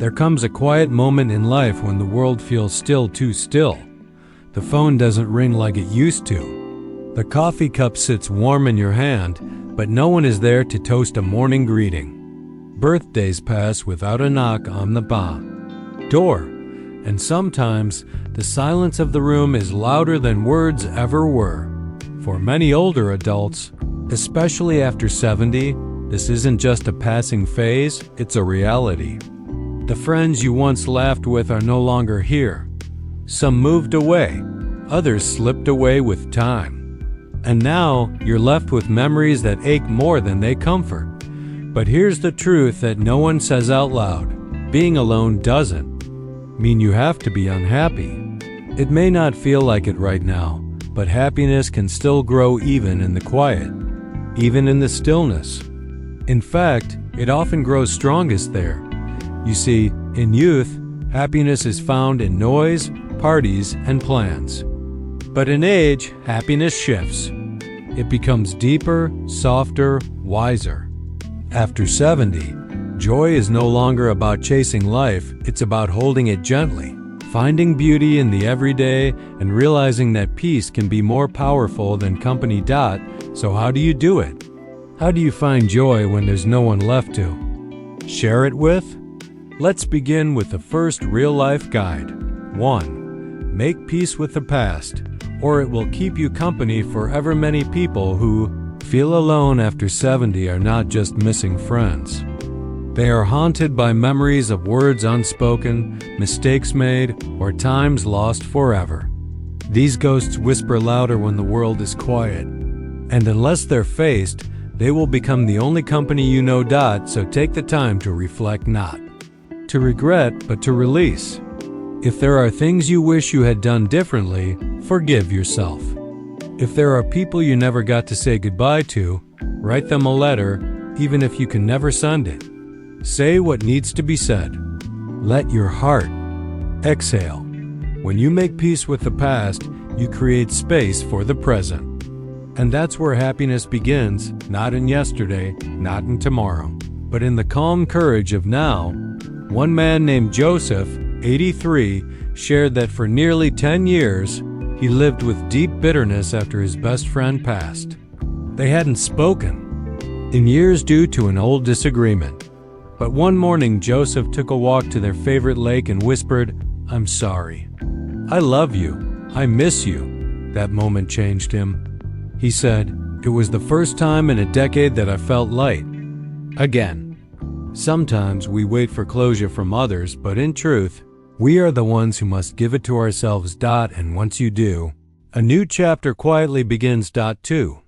There comes a quiet moment in life when the world feels still too still. The phone doesn't ring like it used to. The coffee cup sits warm in your hand, but no one is there to toast a morning greeting. Birthdays pass without a knock on the door, and sometimes the silence of the room is louder than words ever were. For many older adults, especially after 70, this isn't just a passing phase, it's a reality. The friends you once laughed with are no longer here. Some moved away, others slipped away with time. And now you're left with memories that ache more than they comfort. But here's the truth that no one says out loud. Being alone doesn't mean you have to be unhappy. It may not feel like it right now, but happiness can still grow even in the quiet, even in the stillness. In fact, it often grows strongest there. You see, in youth, happiness is found in noise, parties, and plans. But in age, happiness shifts. It becomes deeper, softer, wiser. After 70, joy is no longer about chasing life, it's about holding it gently, finding beauty in the everyday, and realizing that peace can be more powerful than company. So how do you do it? How do you find joy when there's no one left to share it with? Let's begin with the first real-life guide. 1. Make peace with the past, or it will keep you company forever. Many people who feel alone after 70 are not just missing friends. They are haunted by memories of words unspoken, mistakes made, or times lost forever. These ghosts whisper louder when the world is quiet, and unless they're faced, they will become the only company you know. So take the time to reflect, not to regret, but to release. If there are things you wish you had done differently, forgive yourself. If there are people you never got to say goodbye to, write them a letter, even if you can never send it. Say what needs to be said. Let your heart exhale. When you make peace with the past, you create space for the present. And that's where happiness begins, not in yesterday, not in tomorrow, but in the calm courage of now. One man named Joseph, 83, shared that for nearly 10 years, he lived with deep bitterness after his best friend passed. They hadn't spoken in years due to an old disagreement. But one morning, Joseph took a walk to their favorite lake and whispered, "I'm sorry. I love you. I miss you." That moment changed him. He said, "It was the first time in a decade that I felt light again." Sometimes we wait for closure from others, but in truth, we are the ones who must give it to ourselves. And once you do, a new chapter quietly begins. 2.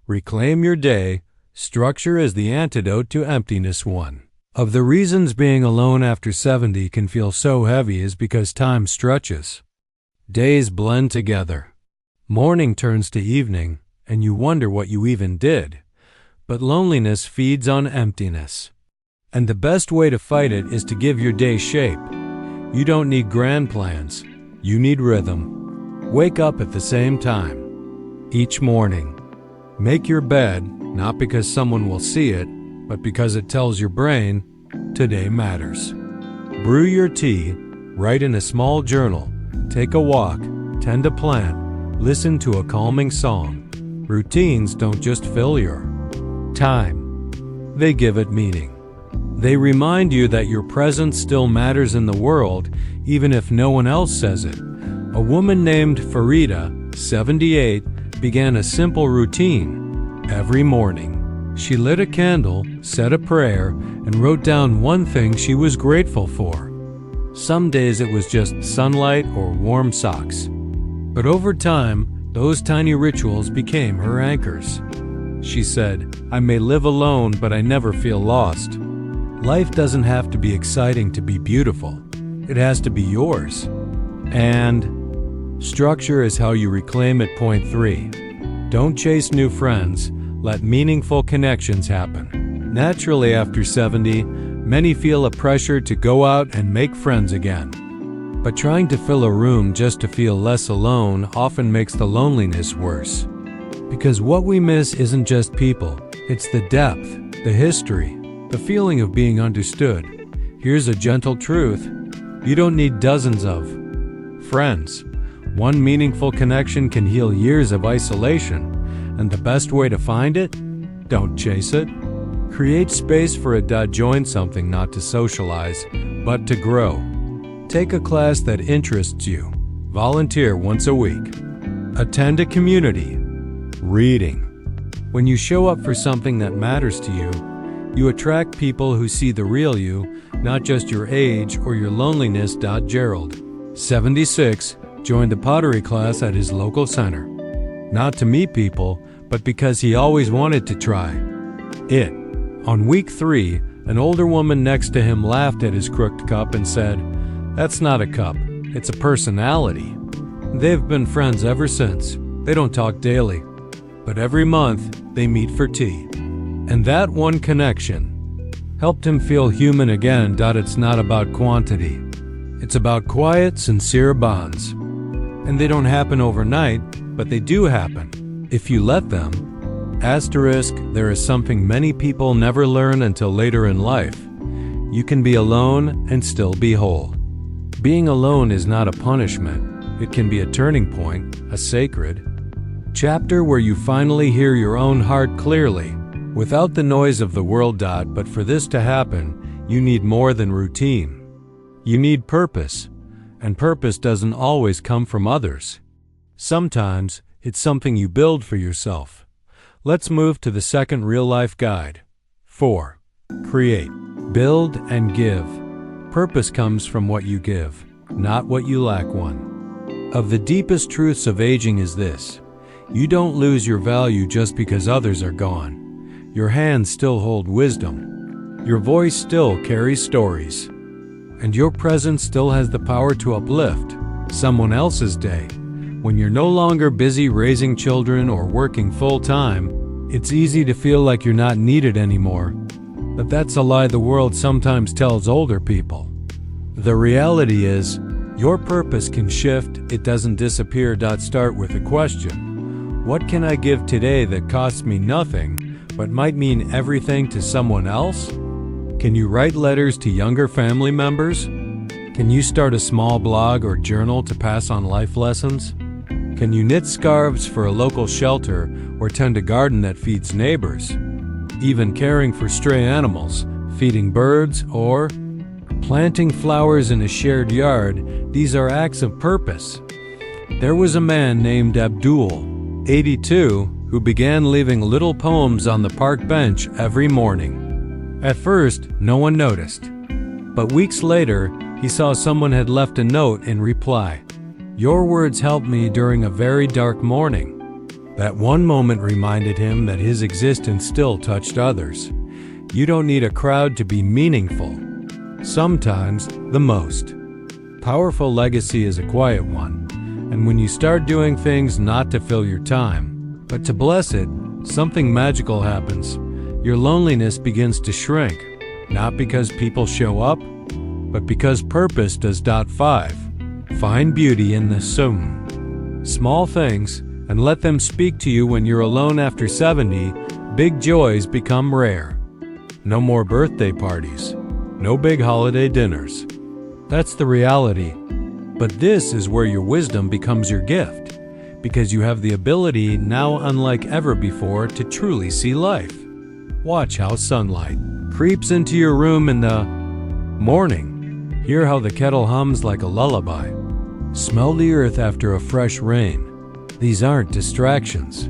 Reclaim your day. Structure is the antidote to emptiness. 1 of the reasons being alone after 70 can feel so heavy is because time stretches. Days blend together. Morning turns to evening, and you wonder what you even did. But loneliness feeds on emptiness. And the best way to fight it is to give your day shape. You don't need grand plans. You need rhythm. Wake up at the same time each morning. Make your bed, not because someone will see it, but because it tells your brain, today matters. Brew your tea, write in a small journal, take a walk, tend a plant, listen to a calming song. Routines don't just fill your time, they give it meaning. They remind you that your presence still matters in the world, even if no one else says it. A woman named Farida, 78, began a simple routine. Every morning, she lit a candle, said a prayer, and wrote down one thing she was grateful for. Some days it was just sunlight or warm socks. But over time, those tiny rituals became her anchors. She said, "I may live alone, but I never feel lost." Life doesn't have to be exciting to be beautiful. It has to be yours. And structure is how you reclaim it. 3. Don't chase new friends. Let meaningful connections happen. Naturally, after 70, many feel a pressure to go out and make friends again. But trying to fill a room just to feel less alone often makes the loneliness worse. Because what we miss isn't just people, it's the depth, the history, the feeling of being understood. Here's a gentle truth. You don't need dozens of friends. One meaningful connection can heal years of isolation, and the best way to find it? Don't chase it. Create space for it. Join something not to socialize, but to grow. Take a class that interests you. Volunteer once a week. Attend a community. Reading. When you show up for something that matters to you, you attract people who see the real you, not just your age or your loneliness. Gerald, 76, joined a pottery class at his local center. Not to meet people, but because he always wanted to try it. On week 3, an older woman next to him laughed at his crooked cup and said, "That's not a cup, it's a personality." They've been friends ever since. They don't talk daily, but every month they meet for tea. And that one connection helped him feel human again. It's not about quantity. It's about quiet, sincere bonds. And they don't happen overnight, but they do happen, if you let them. Asterisk, there is something many people never learn until later in life. You can be alone and still be whole. Being alone is not a punishment. It can be a turning point, a sacred chapter where you finally hear your own heart clearly, without the noise of the world. But for this to happen, you need more than routine. You need purpose, and purpose doesn't always come from others. Sometimes it's something you build for yourself. Let's move to the second real-life guide. 4. Create, build, and give. Purpose comes from what you give, not what you lack. One of the deepest truths of aging is this: you don't lose your value just because others are gone. Your hands still hold wisdom. Your voice still carries stories. And your presence still has the power to uplift someone else's day. When you're no longer busy raising children or working full-time, it's easy to feel like you're not needed anymore. But that's a lie the world sometimes tells older people. The reality is, your purpose can shift, it doesn't disappear. Start with a question. What can I give today that costs me nothing, but might mean everything to someone else? Can you write letters to younger family members? Can you start a small blog or journal to pass on life lessons? Can you knit scarves for a local shelter or tend a garden that feeds neighbors? Even caring for stray animals, feeding birds, or planting flowers in a shared yard, these are acts of purpose. There was a man named Abdul, 82, who began leaving little poems on the park bench every morning. At first, no one noticed. But weeks later, he saw someone had left a note in reply. "Your words helped me during a very dark morning." That one moment reminded him that his existence still touched others. You don't need a crowd to be meaningful. Sometimes, the most powerful legacy is a quiet one. And when you start doing things not to fill your time, but to bless it, something magical happens. Your loneliness begins to shrink, not because people show up, but because purpose does. 5. Find beauty in the small things and let them speak to you. When you're alone after 70, big joys become rare. No more birthday parties, no big holiday dinners. That's the reality. But this is where your wisdom becomes your gift, because you have the ability now, unlike ever before, to truly see life. Watch how sunlight creeps into your room in the morning. Hear how the kettle hums like a lullaby. Smell the earth after a fresh rain. These aren't distractions.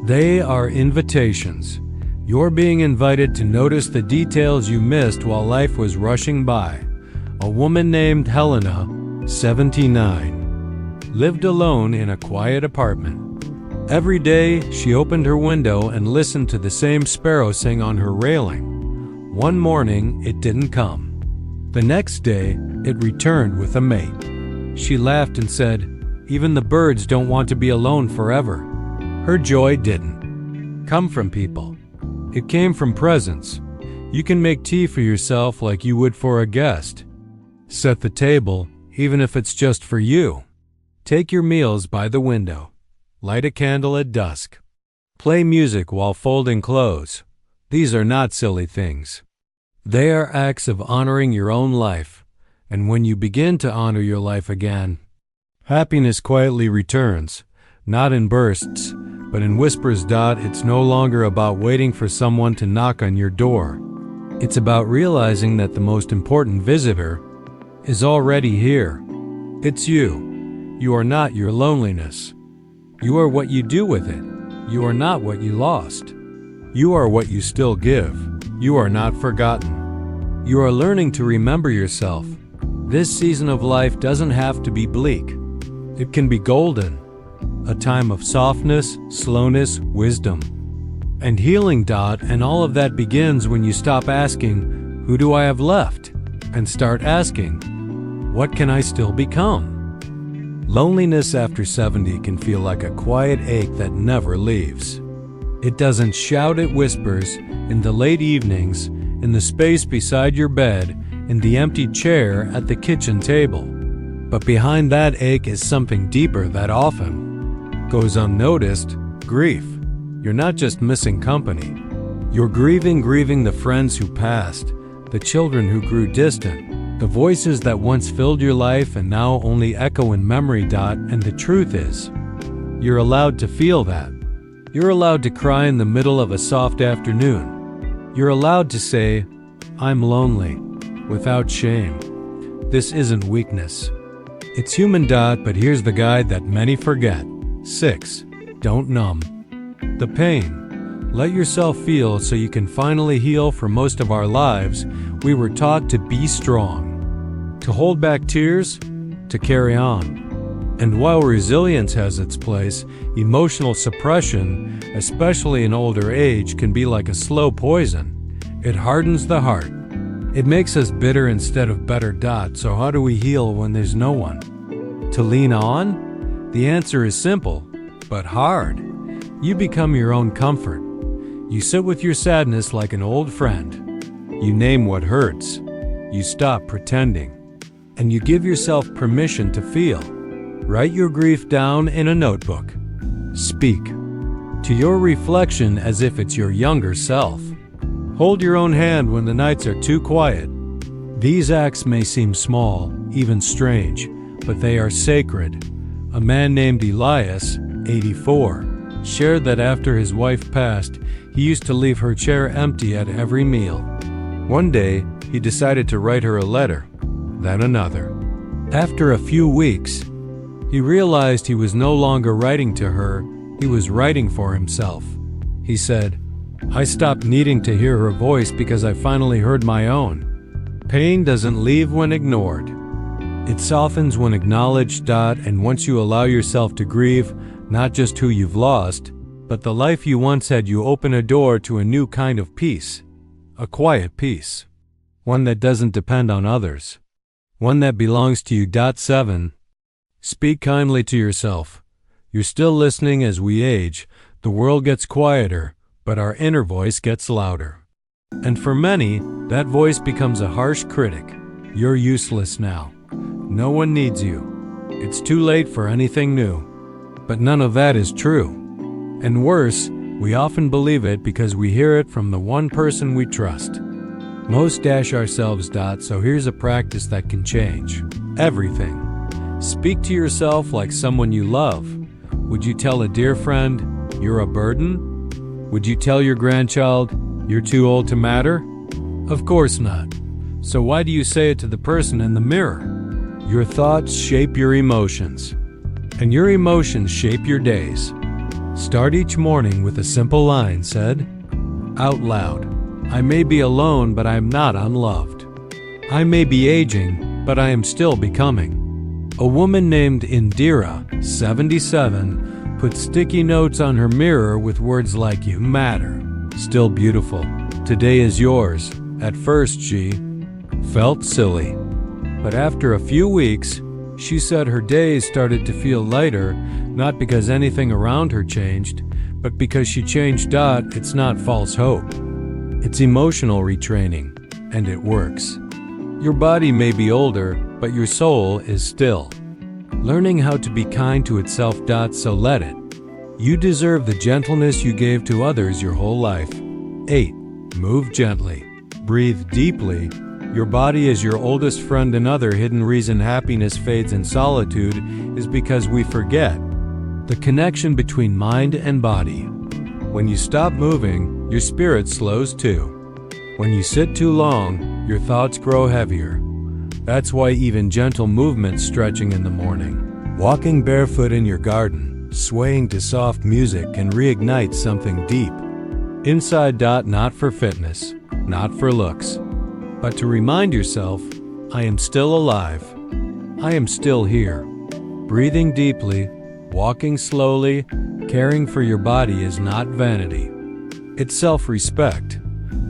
They are invitations. You're being invited to notice the details you missed while life was rushing by. A woman named Helena, 79, lived alone in a quiet apartment. Every day, she opened her window and listened to the same sparrow sing on her railing. One morning, it didn't come. The next day, it returned with a mate. She laughed and said, "Even the birds don't want to be alone forever." Her joy didn't come from people. It came from presence. You can make tea for yourself like you would for a guest. Set the table, even if it's just for you. Take your meals by the window. Light a candle at dusk. Play music while folding clothes. These are not silly things. They are acts of honoring your own life, and when you begin to honor your life again, happiness quietly returns, not in bursts, but in whispers. It's no longer about waiting for someone to knock on your door. It's about realizing that the most important visitor is already here. It's you. You are not your loneliness. You are what you do with it. You are not what you lost. You are what you still give. You are not forgotten. You are learning to remember yourself. This season of life doesn't have to be bleak. It can be golden, a time of softness, slowness, wisdom, and healing. And all of that begins when you stop asking, "Who do I have left?" and start asking, "What can I still become?" Loneliness after 70 can feel like a quiet ache that never leaves. It doesn't shout, it whispers in the late evenings, in the space beside your bed, in the empty chair at the kitchen table. But behind that ache is something deeper that often goes unnoticed: grief. You're not just missing company. You're grieving the friends who passed, the children who grew distant, the voices that once filled your life and now only echo in memory. And the truth is, you're allowed to feel that. You're allowed to cry in the middle of a soft afternoon. You're allowed to say, "I'm lonely," without shame. This isn't weakness. It's human. But here's the guide that many forget. 6. Don't numb the pain. Let yourself feel so you can finally heal. For most of our lives, we were taught to be strong, to hold back tears, to carry on. And while resilience has its place, emotional suppression, especially in older age, can be like a slow poison. It hardens the heart. It makes us bitter instead of better. So how do we heal when there's no one to lean on? The answer is simple, but hard. You become your own comfort. You sit with your sadness like an old friend. You name what hurts. You stop pretending. And you give yourself permission to feel. Write your grief down in a notebook. Speak to your reflection as if it's your younger self. Hold your own hand when the nights are too quiet. These acts may seem small, even strange, but they are sacred. A man named Elias, 84, shared that after his wife passed, he used to leave her chair empty at every meal. One day, he decided to write her a letter, then another. After a few weeks, he realized he was no longer writing to her, he was writing for himself. He said, "I stopped needing to hear her voice because I finally heard my own." Pain doesn't leave when ignored. It softens when acknowledged. And once you allow yourself to grieve, not just who you've lost, but the life you once had, you open a door to a new kind of peace. A quiet peace. One that doesn't depend on others. One that belongs to you. 7. Speak kindly to yourself. You're still listening. As we age, the world gets quieter, but our inner voice gets louder. And for many, that voice becomes a harsh critic. You're useless now. No one needs you. It's too late for anything new. But none of that is true. And worse, we often believe it because we hear it from the one person we trust. Most dash ourselves. So here's a practice that can change everything. Speak to yourself like someone you love. Would you tell a dear friend, "You're a burden"? Would you tell your grandchild, "You're too old to matter"? Of course not. So why do you say it to the person in the mirror? Your thoughts shape your emotions, and your emotions shape your days. Start each morning with a simple line said out loud. I may be alone, but I am not unloved. I may be aging, but I am still becoming. A woman named Indira, 77, put sticky notes on her mirror with words like "You matter," "Still beautiful," "Today is yours." At first she felt silly, but after a few weeks, she said her days started to feel lighter, not because anything around her changed, but because she changed. It's not false hope. It's emotional retraining, and it works. Your body may be older, but your soul is still learning how to be kind to itself. So let it. You deserve the gentleness you gave to others your whole life. 8. Move gently. breathe deeply, your body is your oldest friend. Another hidden reason happiness fades in solitude is because we forget the connection between mind and body. When you stop moving, your spirit slows too. When you sit too long, your thoughts grow heavier. That's why even gentle movement, stretching in the morning, walking barefoot in your garden, swaying to soft music can reignite something deep inside. Not for fitness, not for looks, but to remind yourself, I am still alive. I am still here. Breathing deeply, walking slowly, caring for your body is not vanity. It's self-respect.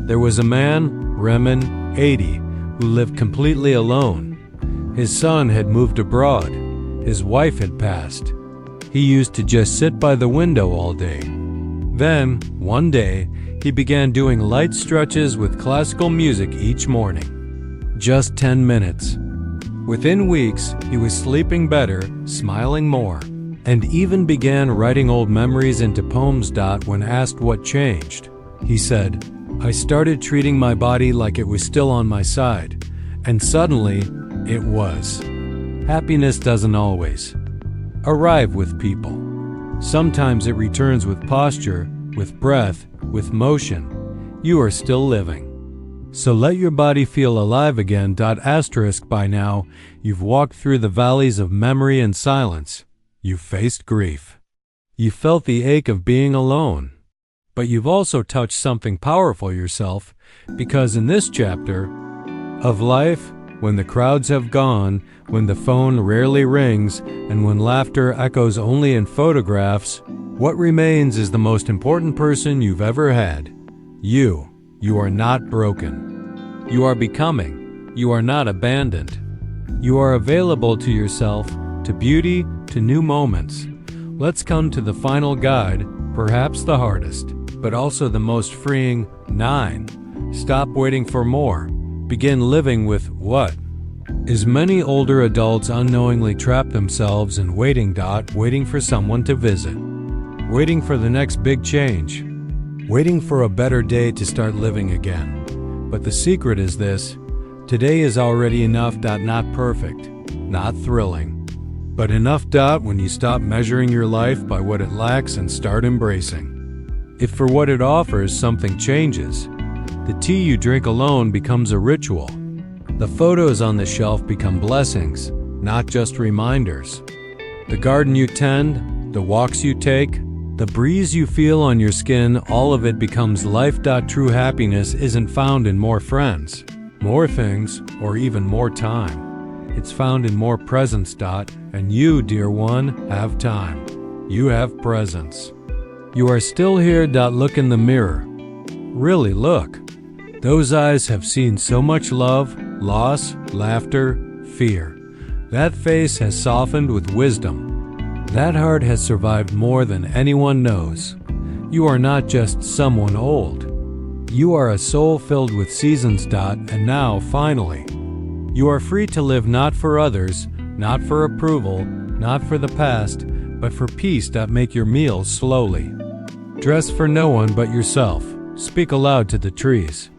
There was a man, Remen, 80, who lived completely alone. His son had moved abroad. His wife had passed. He used to just sit by the window all day. Then, one day, he began doing light stretches with classical music each morning. Just 10 minutes. Within weeks, he was sleeping better, smiling more, and even began writing old memories into poems. When asked what changed, he said, I started treating my body like it was still on my side, and suddenly, it was. Happiness doesn't always arrive with people. Sometimes it returns with posture, with breath, with motion. You are still living. So let your body feel alive again. By now, you've walked through the valleys of memory and silence. You've faced grief. You felt the ache of being alone. But you've also touched something powerful yourself, because in this chapter of life, when the crowds have gone, when the phone rarely rings, and when laughter echoes only in photographs, what remains is the most important person you've ever had. You. You are not broken. You are becoming. You are not abandoned. You are available to yourself, to beauty, to new moments. Let's come to the final guide, perhaps the hardest, but also the most freeing. 9. Stop waiting for more. Begin living with what? As many older adults unknowingly trap themselves in waiting. Waiting for someone to visit. Waiting for the next big change. Waiting for a better day to start living again. But the secret is this: today is already enough. Not perfect, not thrilling, but enough. When you stop measuring your life by what it lacks and start embracing it for what it offers, something changes. The tea you drink alone becomes a ritual. The photos on the shelf become blessings, not just reminders. The garden you tend, the walks you take, the breeze you feel on your skin, all of it becomes life. True happiness isn't found in more friends, more things, or even more time. It's found in more presence. And you, dear one, have time. You have presence. You are still here. Look in the mirror. Really look. Those eyes have seen so much love, loss, laughter, fear. That face has softened with wisdom. That heart has survived more than anyone knows. You are not just someone old. You are a soul filled with seasons. And now, finally, you are free to live not for others, not for approval, not for the past, but for peace. Make your meals slowly. Dress for no one but yourself. Speak aloud to the trees.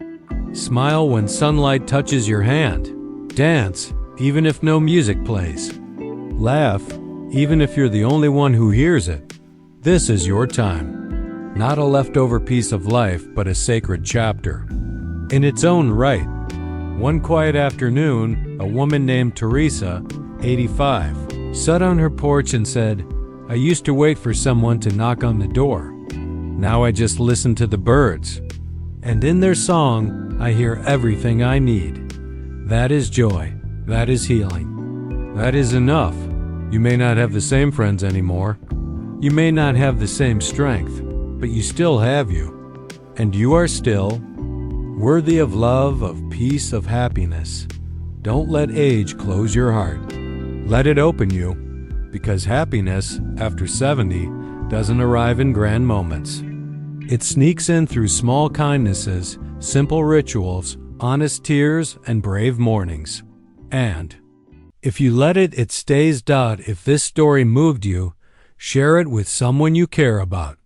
Smile when sunlight touches your hand. Dance, even if no music plays. Laugh, even if you're the only one who hears it. This is your time. Not a leftover piece of life, but a sacred chapter. In its own right. One quiet afternoon, a woman named Teresa, 85, sat on her porch and said, I used to wait for someone to knock on the door. Now I just listen to the birds. And in their song, I hear everything I need. That is joy. That is healing. That is enough. You may not have the same friends anymore. You may not have the same strength, but you still have you. And you are still worthy of love, of peace, of happiness. Don't let age close your heart. Let it open you, because happiness, after 70, doesn't arrive in grand moments. It sneaks in through small kindnesses, simple rituals, honest tears, and brave mornings. And if you let it, it stays. If this story moved you, share it with someone you care about.